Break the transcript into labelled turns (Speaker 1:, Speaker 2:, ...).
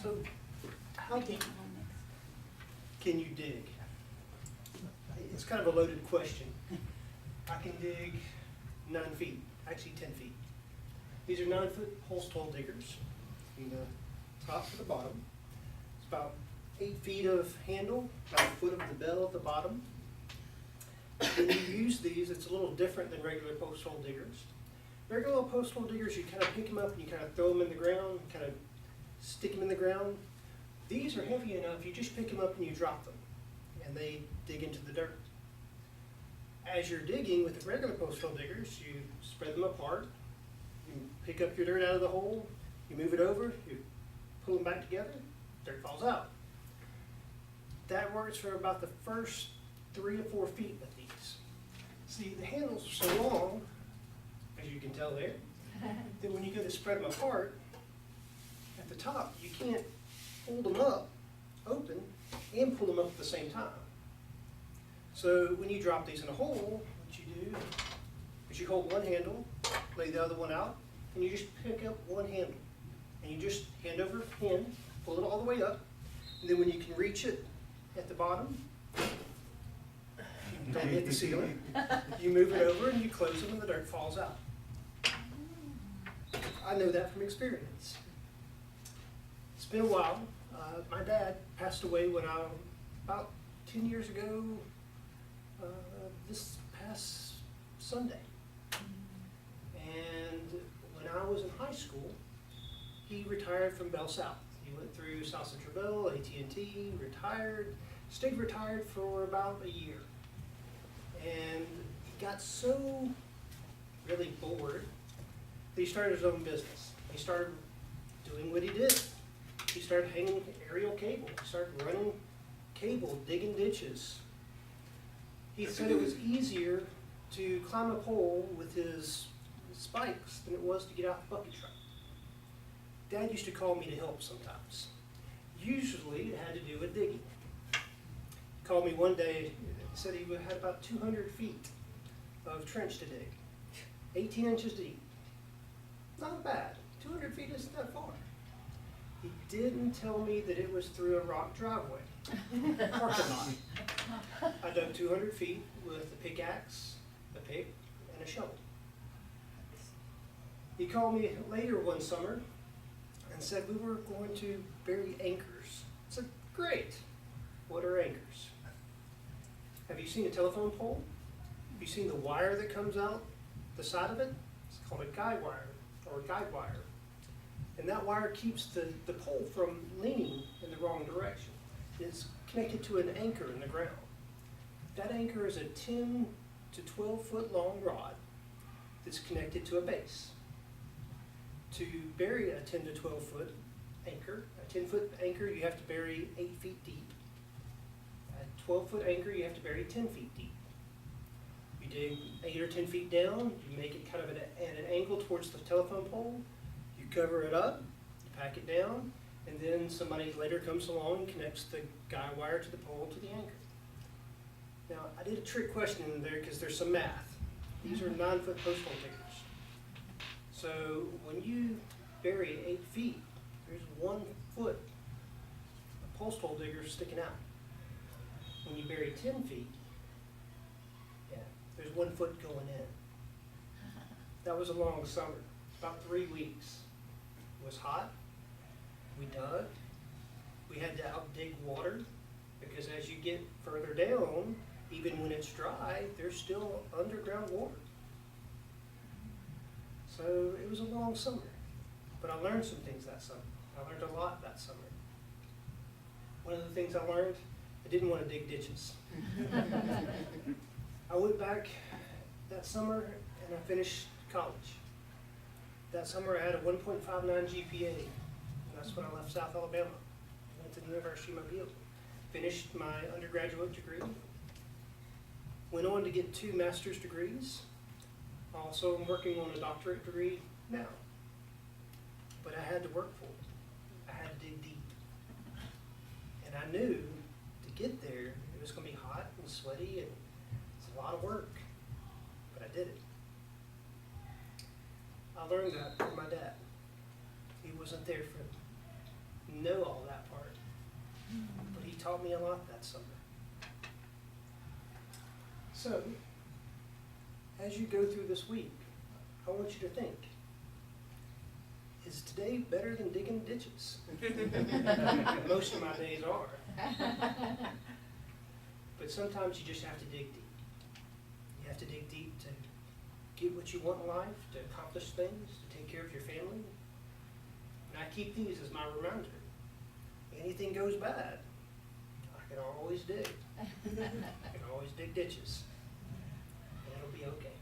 Speaker 1: So, how deep can you dig? It's kind of a loaded question. I can dig 9 feet, actually 10 feet. These are 9-foot hole diggers, from the top to the bottom. It's about 8 feet of handle, about a foot of the bell at the bottom. When you use these, it's a little different than regular post hole diggers. Regular post hole diggers, you kind of pick them up and you kind of throw them in the ground, kind of stick them in the ground. These are heavy enough, you just pick them up and you drop them, and they dig into the dirt. As you're digging with the regular post hole diggers, you spread them apart, you pick up your dirt out of the hole, you move it over, you pull them back together, dirt falls out. That works for about the first 3 to 4 feet with these. See, the handles are so long, as you can tell there, that when you go to spread them apart, at the top, you can't hold them up, open, and pull them up at the same time. So when you drop these in a hole, what you do is you hold one handle, lay the other one out, and you just pick up one handle. And you just hand over hand, pull it all the way up, and then when you can reach it at the bottom, don't hit the ceiling, you move it over and you close them and the dirt falls out. I know that from experience. It's been a while. My dad passed away when about 10 years ago, this past Sunday. And when I was in high school, he retired from Bell South. He went through South Central Bell, AT&T, retired, stayed retired for about a year. And he got so really bored that he started his own business. He started doing what he did. He started hanging aerial cable. He started running cable, digging ditches. He said it was easier to climb a pole with his spikes than it was to get out the bucket truck. Dad used to call me to help sometimes. Usually it had to do with digging. He called me one day, said he had about 200 feet of trench to dig, 18 inches deep. Not bad, 200 feet isn't that far. He didn't tell me that it was through a rock driveway, parking lot. I dug 200 feet with a pickaxe, a pick, and a shovel. He called me later one summer and said we were going to bury anchors. I said, great, what are anchors? Have you seen a telephone pole? Have you seen the wire that comes out the side of it? It's called a guide wire or a guide wire. And that wire keeps the pole from leaning in the wrong direction. It's connected to an anchor in the ground. That anchor is a 10 to 12 foot long rod that's connected to a base. To bury a 10 to 12 foot anchor, a 10 foot anchor you have to bury 8 feet deep. A 12 foot anchor you have to bury 10 feet deep. You dig 8 or 10 feet down, you make it kind of at an angle towards the telephone pole, you cover it up, you pack it down, and then somebody later comes along and connects the guide wire to the pole to the anchor. Now, I did a trick question in there because there's some math. These are 9-foot post hole diggers. So when you bury 8 feet, there's 1 foot of post hole digger sticking out. When you bury 10 feet, yeah, there's 1 foot going in. That was a long summer, about 3 weeks. It was hot. We dug. We had to out dig water because as you get further down, even when it's dry, there's still underground water. So it was a long summer, but I learned some things that summer. I learned a lot that summer. One of the things I learned, I didn't want to dig ditches. I went back that summer and I finished college. That summer I had a 1.59 GPA, and that's when I left South Alabama. I went to the University of Mobile, finished my undergraduate degree, went on to get 2 master's degrees. Also, I'm working on a doctorate degree now. But I had to work for it. I had to dig deep. And I knew to get there, it was going to be hot and sweaty and it's a lot of work. But I did it. I learned that from my dad. He wasn't there for know all taught me a lot that summer. So, as you go through this week, I want you to think, is today better than digging ditches? Most of my days are. But sometimes you just have to dig deep. You have to dig deep to get what you want in life, to accomplish things, to take care of your family. And I keep these as my reminder. Anything goes bad, I can always dig. I can always dig ditches. And it'll be okay.